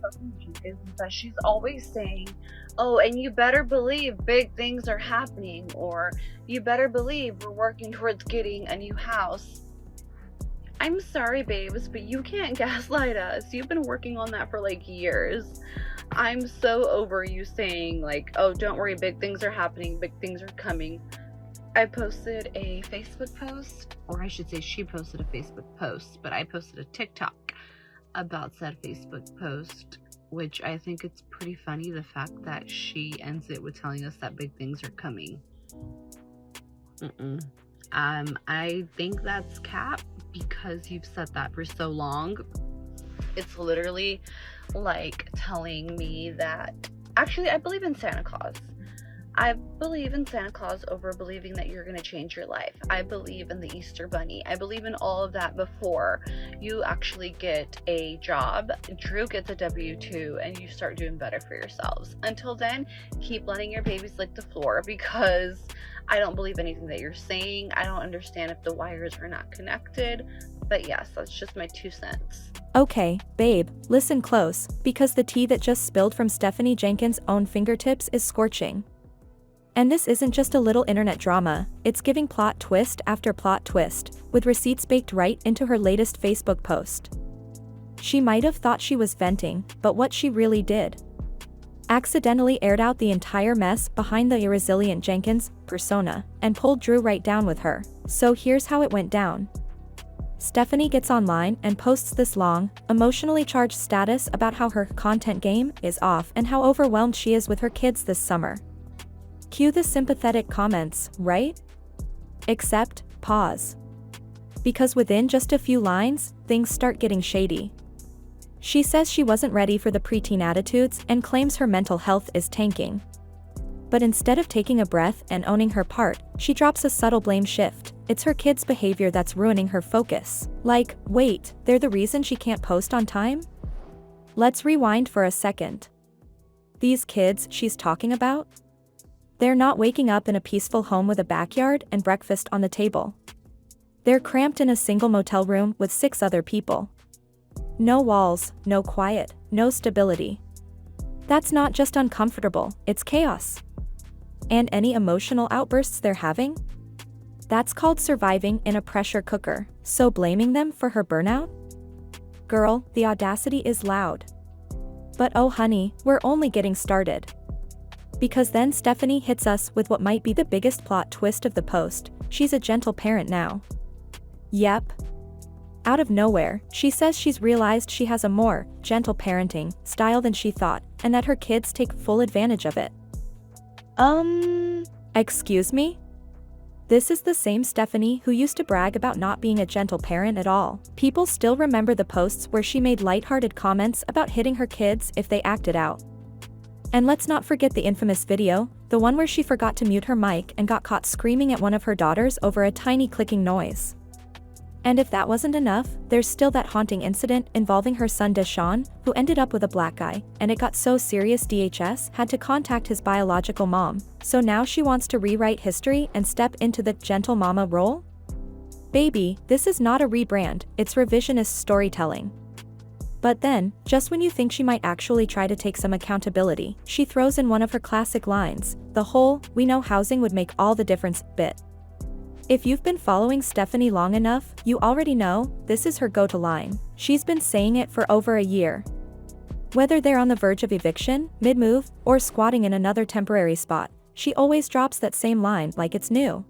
fucking Jenkins is that she's always saying, oh, and you better believe big things are happening, or you better believe we're working towards getting a new house. I'm sorry, babes, but you can't gaslight us. You've been working on that for like years. I'm so over you saying, like, oh, don't worry, big things are happening, big things are coming. I posted a Facebook post, or I should say, she posted a Facebook post, but I posted a TikTok about said Facebook post, which I think it's pretty funny, the fact that she ends it with telling us that big things are coming. I think that's cap, because you've said that for so long. It's literally like telling me that, actually, I believe in Santa Claus. I believe in Santa Claus over believing that you're going to change your life. I believe in the Easter Bunny. I believe in all of that before you actually get a job, Drew gets a W-2, and you start doing better for yourselves. Until then, keep letting your babies lick the floor, because I don't believe anything that you're saying. I don't understand if the wires are not connected. But yes, that's just my 2 cents. Okay, babe, listen close, because the tea that just spilled from Stephanie Jenkins' own fingertips is scorching. And this isn't just a little internet drama, it's giving plot twist after plot twist, with receipts baked right into her latest Facebook post. She might have thought she was venting, but what she really did accidentally aired out the entire mess behind the irresilient Jenkins persona, and pulled Drew right down with her. So here's how it went down. Stephanie gets online and posts this long, emotionally charged status about how her content game is off and how overwhelmed she is with her kids this summer. Cue the sympathetic comments, right? Except, pause. Because within just a few lines, things start getting shady. She says she wasn't ready for the preteen attitudes and claims her mental health is tanking. But instead of taking a breath and owning her part, she drops a subtle blame shift. It's her kids' behavior that's ruining her focus. Like, wait, they're the reason she can't post on time? Let's rewind for a second. These kids she's talking about? They're not waking up in a peaceful home with a backyard and breakfast on the table. They're cramped in a single motel room with 6 other people. No walls, no quiet, no stability. That's not just uncomfortable, it's chaos. And any emotional outbursts they're having? That's called surviving in a pressure cooker. So blaming them for her burnout? Girl, the audacity is loud. But oh honey, we're only getting started. Because then Stephanie hits us with what might be the biggest plot twist of the post. She's a gentle parent now. Yep. Out of nowhere, she says she's realized she has a more gentle parenting style than she thought, and that her kids take full advantage of it. Excuse me? This is the same Stephanie who used to brag about not being a gentle parent at all. People still remember the posts where she made lighthearted comments about hitting her kids if they acted out. And let's not forget the infamous video, the one where she forgot to mute her mic and got caught screaming at one of her daughters over a tiny clicking noise. And if that wasn't enough, there's still that haunting incident involving her son Deshaun, who ended up with a black eye, and it got so serious DHS had to contact his biological mom. So now she wants to rewrite history and step into the gentle mama role? Baby, this is not a rebrand, it's revisionist storytelling. But then, just when you think she might actually try to take some accountability, she throws in one of her classic lines, the whole, "we know housing would make all the difference" bit. If you've been following Stephanie long enough, you already know, this is her go-to line. She's been saying it for over a year. Whether they're on the verge of eviction, mid-move, or squatting in another temporary spot, she always drops that same line like it's new.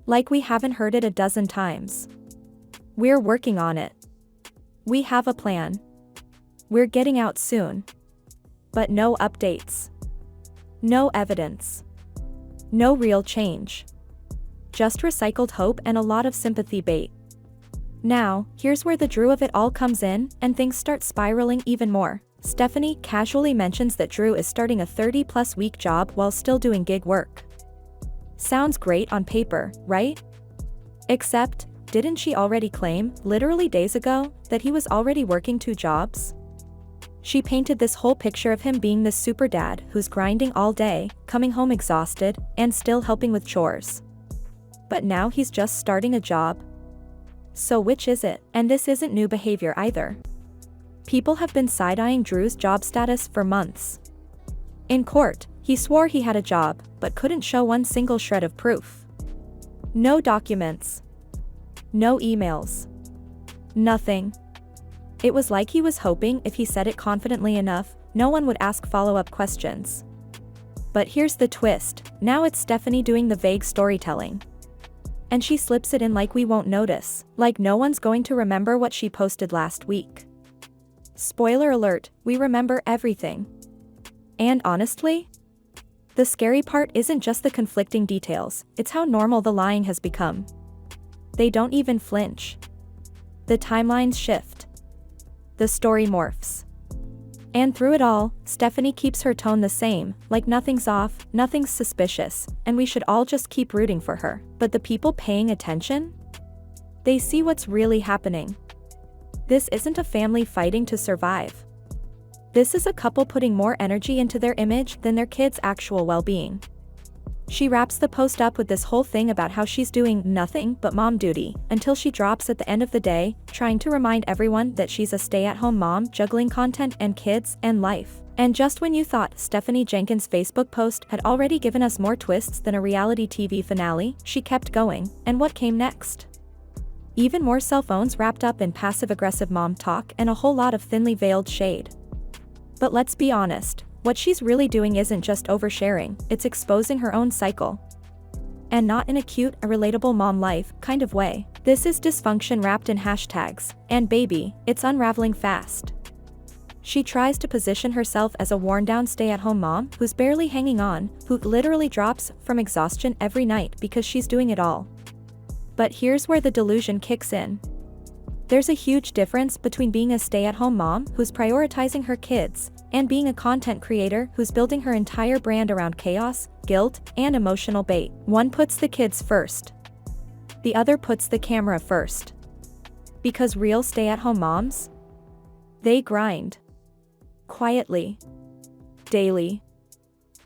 Like we haven't heard it a dozen times. We're working on it. We have a plan. We're getting out soon. But no updates. No evidence. No real change. Just recycled hope and a lot of sympathy bait. Now, here's where the Drew of it all comes in, and things start spiraling even more. Stephanie casually mentions that Drew is starting a 30-plus week job while still doing gig work. Sounds great on paper, right? Except, didn't she already claim, literally days ago, that he was already working 2 jobs? She painted this whole picture of him being this super dad who's grinding all day, coming home exhausted, and still helping with chores. But now he's just starting a job. So which is it? And this isn't new behavior either. People have been side-eyeing Drew's job status for months. In court, he swore he had a job, but couldn't show one single shred of proof. No documents. No emails. Nothing. It was like he was hoping if he said it confidently enough, no one would ask follow-up questions. But here's the twist, now it's Stephanie doing the vague storytelling. And she slips it in like we won't notice, like no one's going to remember what she posted last week. Spoiler alert, we remember everything. And honestly, the scary part isn't just the conflicting details, it's how normal the lying has become. They don't even flinch. The timelines shift. The story morphs. And through it all, Stephanie keeps her tone the same, like nothing's off, nothing's suspicious, and we should all just keep rooting for her. But the people paying attention? They see what's really happening. This isn't a family fighting to survive. This is a couple putting more energy into their image than their kids' actual well-being. She wraps the post up with this whole thing about how she's doing nothing but mom duty, until she drops at the end of the day, trying to remind everyone that she's a stay-at-home mom juggling content and kids and life. And just when you thought Stephanie Jenkins' Facebook post had already given us more twists than a reality TV finale, she kept going, and what came next? Even more cell phones wrapped up in passive-aggressive mom talk and a whole lot of thinly veiled shade. But let's be honest. What she's really doing isn't just oversharing, it's exposing her own cycle. And not in a cute, a relatable mom life kind of way. This is dysfunction wrapped in hashtags, and baby, it's unraveling fast. She tries to position herself as a worn-down stay-at-home mom who's barely hanging on, who literally drops from exhaustion every night because she's doing it all. But here's where the delusion kicks in. There's a huge difference between being a stay-at-home mom who's prioritizing her kids, and being a content creator who's building her entire brand around chaos, guilt, and emotional bait. One puts the kids first. The other puts the camera first. Because real stay-at-home moms? They grind. Quietly. Daily.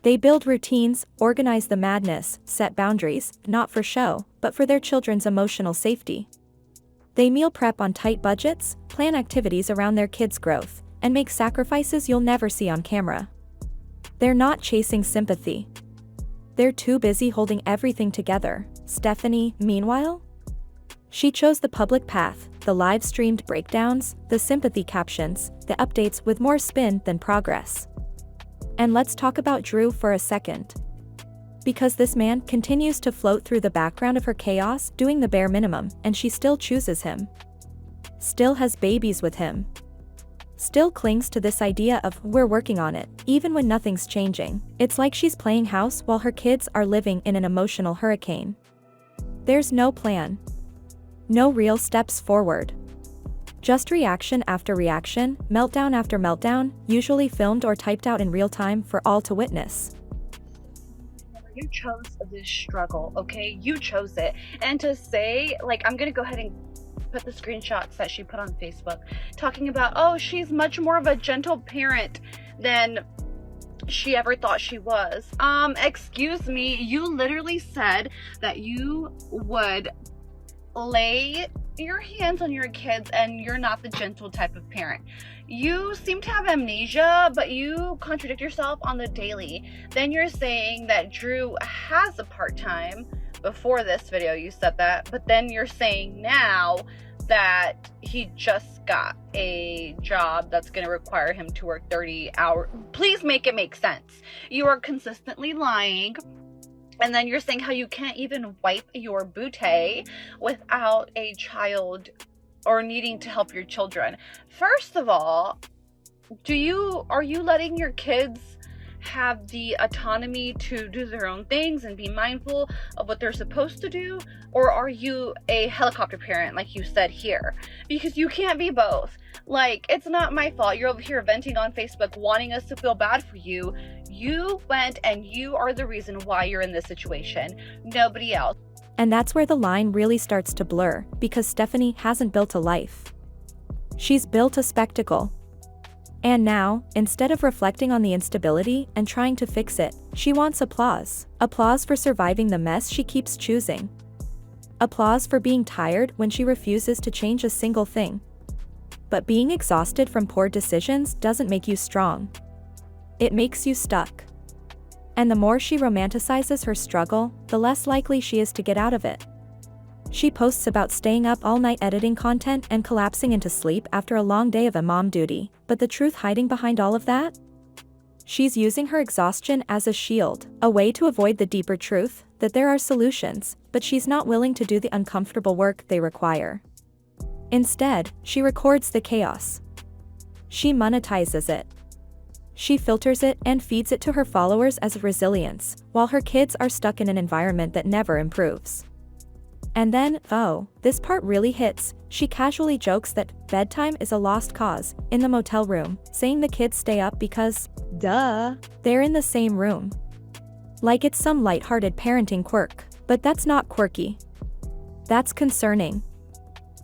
They build routines, organize the madness, set boundaries, not for show, but for their children's emotional safety. They meal prep on tight budgets, plan activities around their kids' growth, and make sacrifices you'll never see on camera. They're not chasing sympathy. They're too busy holding everything together. Stephanie, meanwhile? She chose the public path, the live-streamed breakdowns, the sympathy captions, the updates with more spin than progress. And let's talk about Drew for a second. Because this man continues to float through the background of her chaos, doing the bare minimum, and she still chooses him. Still has babies with him. Still clings to this idea of, we're working on it, even when nothing's changing. It's like she's playing house while her kids are living in an emotional hurricane. There's no plan. No real steps forward. Just reaction after reaction, meltdown after meltdown, usually filmed or typed out in real time for all to witness. You chose this struggle, okay? You chose it. And to say, like, I'm gonna go ahead and put the screenshots that she put on Facebook talking about, oh, she's much more of a gentle parent than she ever thought she was. Excuse me, you literally said that you would lay your hands on your kids and you're not the gentle type of parent. You seem to have amnesia, but you contradict yourself on the daily. Then you're saying that Drew has a part-time. Before this video you said that, but then you're saying now that he just got a job that's going to require him to work 30 hours. Please make it make sense. You are consistently lying. And then you're saying how you can't even wipe your bootay without a child or needing to help your children. First of all, are you letting your kids have the autonomy to do their own things and be mindful of what they're supposed to do? Or are you a helicopter parent like you said here? Because you can't be both. Like, it's not my fault. You're over here venting on Facebook wanting us to feel bad for you. You went and you are the reason why you're in this situation. Nobody else. And that's where the line really starts to blur, because Stephanie hasn't built a life. She's built a spectacle. And now, instead of reflecting on the instability and trying to fix it, she wants applause. Applause for surviving the mess she keeps choosing. Applause for being tired when she refuses to change a single thing. But being exhausted from poor decisions doesn't make you strong. It makes you stuck. And the more she romanticizes her struggle, the less likely she is to get out of it. She posts about staying up all night editing content and collapsing into sleep after a long day of a mom duty, but the truth hiding behind all of that? She's using her exhaustion as a shield, a way to avoid the deeper truth, that there are solutions, but she's not willing to do the uncomfortable work they require. Instead, she records the chaos. She monetizes it. She filters it and feeds it to her followers as resilience, while her kids are stuck in an environment that never improves. And then, oh, this part really hits, she casually jokes that bedtime is a lost cause in the motel room, saying the kids stay up because, duh, they're in the same room. Like it's some lighthearted parenting quirk, but that's not quirky. That's concerning.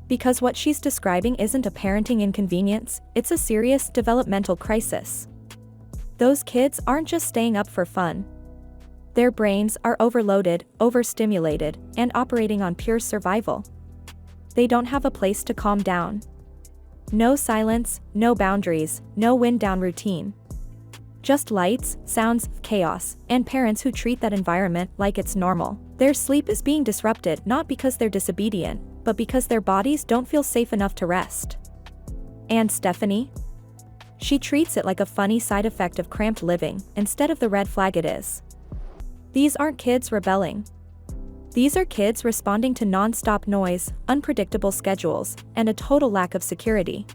Because what she's describing isn't a parenting inconvenience, it's a serious developmental crisis. Those kids aren't just staying up for fun. Their brains are overloaded, overstimulated, and operating on pure survival. They don't have a place to calm down. No silence, no boundaries, no wind-down routine. Just lights, sounds, chaos, and parents who treat that environment like it's normal. Their sleep is being disrupted not because they're disobedient, but because their bodies don't feel safe enough to rest. And Stephanie? She treats it like a funny side effect of cramped living, instead of the red flag it is. These aren't kids rebelling. These are kids responding to non-stop noise, unpredictable schedules, and a total lack of security.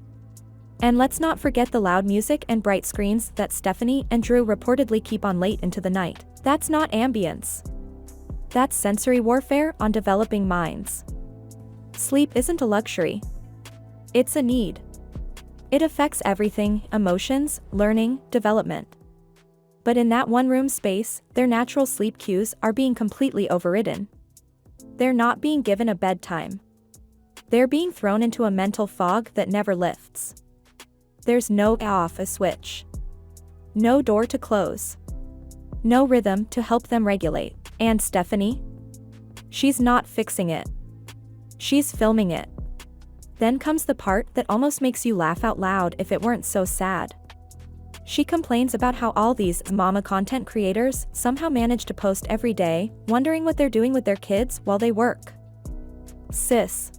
And let's not forget the loud music and bright screens that Stephanie and Drew reportedly keep on late into the night. That's not ambience. That's sensory warfare on developing minds. Sleep isn't a luxury. It's a need. It affects everything: emotions, learning, development. But in that one-room space, their natural sleep cues are being completely overridden. They're not being given a bedtime. They're being thrown into a mental fog that never lifts. There's no off a switch. No door to close. No rhythm to help them regulate. And Stephanie? She's not fixing it. She's filming it. Then comes the part that almost makes you laugh out loud if it weren't so sad. She complains about how all these mama content creators somehow manage to post every day, wondering what they're doing with their kids while they work. Sis.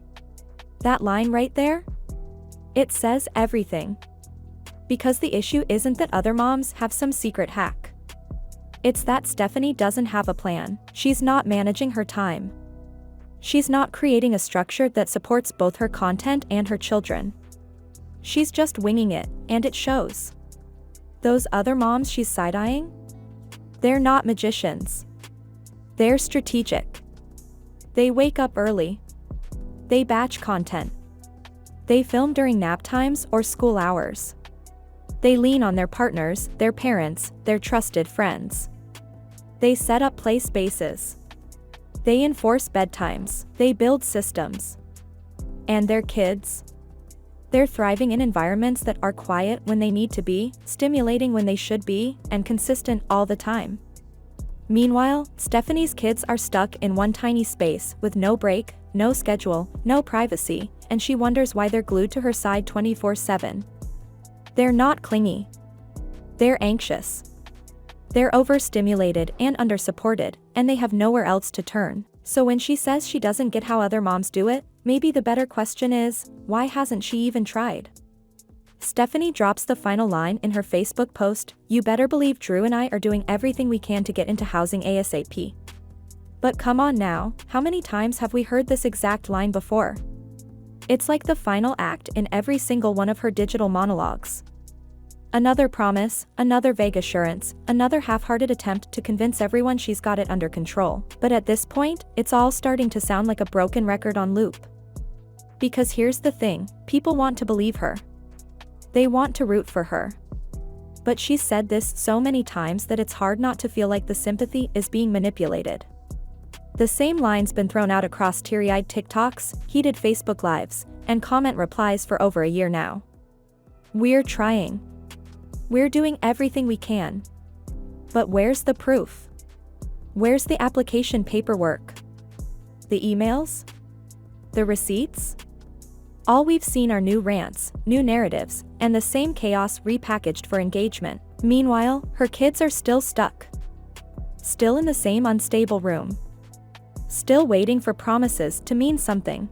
That line right there? It says everything. Because the issue isn't that other moms have some secret hack. It's that Stephanie doesn't have a plan. She's not managing her time. She's not creating a structure that supports both her content and her children. She's just winging it, and it shows. Those other moms she's side-eyeing? They're not magicians. They're strategic. They wake up early. They batch content. They film during nap times or school hours. They lean on their partners, their parents, their trusted friends. They set up play spaces. They enforce bedtimes. They build systems. And their kids? They're thriving in environments that are quiet when they need to be, stimulating when they should be, and consistent all the time. Meanwhile, Stephanie's kids are stuck in one tiny space with no break, no schedule, no privacy, and she wonders why they're glued to her side 24/7. They're not clingy. They're anxious. They're overstimulated and undersupported, and they have nowhere else to turn. So when she says she doesn't get how other moms do it, maybe the better question is, why hasn't she even tried? Stephanie drops the final line in her Facebook post, "You better believe Drew and I are doing everything we can to get into housing ASAP." But come on now, how many times have we heard this exact line before? It's like the final act in every single one of her digital monologues. Another promise, another vague assurance, another half-hearted attempt to convince everyone she's got it under control. But at this point, it's all starting to sound like a broken record on loop. Because here's the thing, people want to believe her. They want to root for her. But she's said this so many times that it's hard not to feel like the sympathy is being manipulated. The same line's been thrown out across teary-eyed TikToks, heated Facebook Lives, and comment replies for over a year now. We're trying. We're doing everything we can. But where's the proof? Where's the application paperwork? The emails? The receipts? All we've seen are new rants, new narratives, and the same chaos repackaged for engagement. Meanwhile, her kids are still stuck. Still in the same unstable room. Still waiting for promises to mean something.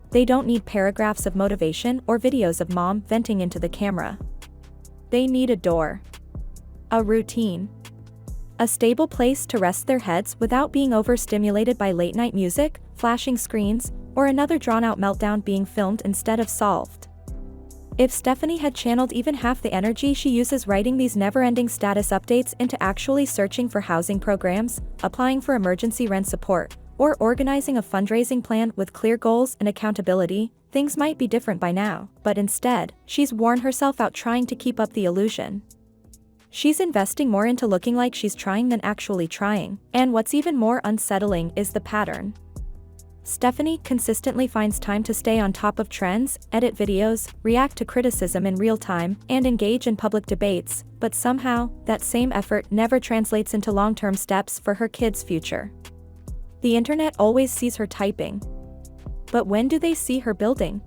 They don't need paragraphs of motivation or videos of mom venting into the camera. They need a door. A routine. A stable place to rest their heads without being overstimulated by late-night music, flashing screens, or another drawn-out meltdown being filmed instead of solved. If Stephanie had channeled even half the energy she uses writing these never-ending status updates into actually searching for housing programs, applying for emergency rent support, or organizing a fundraising plan with clear goals and accountability, things might be different by now. But instead, she's worn herself out trying to keep up the illusion. She's investing more into looking like she's trying than actually trying. And what's even more unsettling is the pattern. Stephanie consistently finds time to stay on top of trends, edit videos, react to criticism in real time, and engage in public debates, but somehow, that same effort never translates into long-term steps for her kids' future. The internet always sees her typing. But when do they see her building?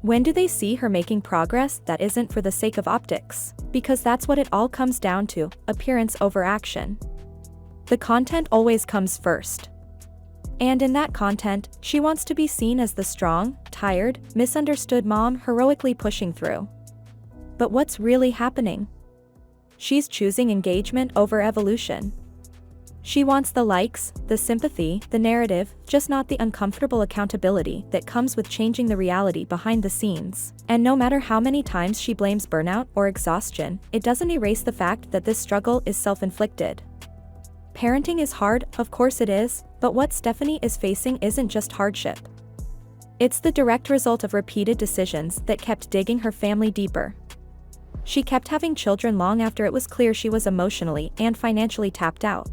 When do they see her making progress that isn't for the sake of optics? Because that's what it all comes down to, appearance over action. The content always comes first. And in that content, she wants to be seen as the strong, tired, misunderstood mom heroically pushing through. But what's really happening? She's choosing engagement over evolution. She wants the likes, the sympathy, the narrative, just not the uncomfortable accountability that comes with changing the reality behind the scenes. And no matter how many times she blames burnout or exhaustion, it doesn't erase the fact that this struggle is self-inflicted. Parenting is hard, of course it is, but what Stephanie is facing isn't just hardship. It's the direct result of repeated decisions that kept digging her family deeper. She kept having children long after it was clear she was emotionally and financially tapped out.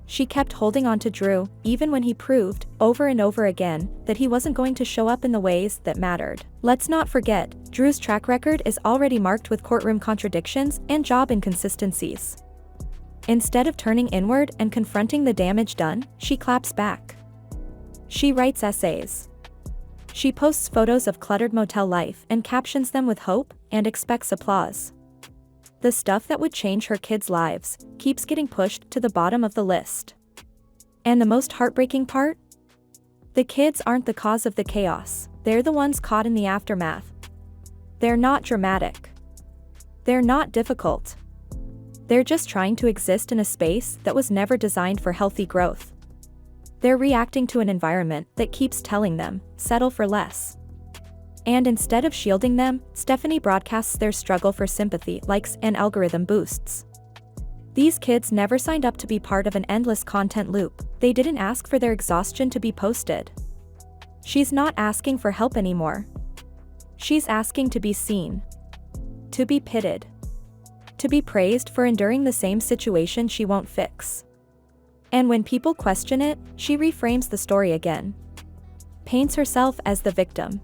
She kept holding on to Drew, even when he proved, over and over again, that he wasn't going to show up in the ways that mattered. Let's not forget, Drew's track record is already marked with courtroom contradictions and job inconsistencies. Instead of turning inward and confronting the damage done, she claps back. She writes essays. She posts photos of cluttered motel life and captions them with hope and expects applause. The stuff that would change her kids' lives keeps getting pushed to the bottom of the list. And the most heartbreaking part? The kids aren't the cause of the chaos. They're the ones caught in the aftermath. They're not dramatic. They're not difficult. They're just trying to exist in a space that was never designed for healthy growth. They're reacting to an environment that keeps telling them, settle for less. And instead of shielding them, Stephanie broadcasts their struggle for sympathy, likes, and algorithm boosts. These kids never signed up to be part of an endless content loop. They didn't ask for their exhaustion to be posted. She's not asking for help anymore. She's asking to be seen. To be pitied. To be praised for enduring the same situation she won't fix. And when people question it, she reframes the story again. Paints herself as the victim.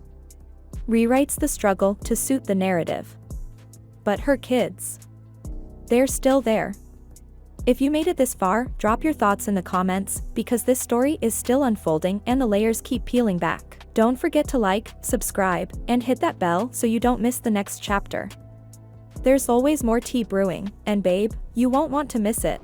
Rewrites the struggle to suit the narrative. But her kids. They're still there. If you made it this far, drop your thoughts in the comments, because this story is still unfolding and the layers keep peeling back. Don't forget to like, subscribe, and hit that bell so you don't miss the next chapter. There's always more tea brewing, and babe, you won't want to miss it.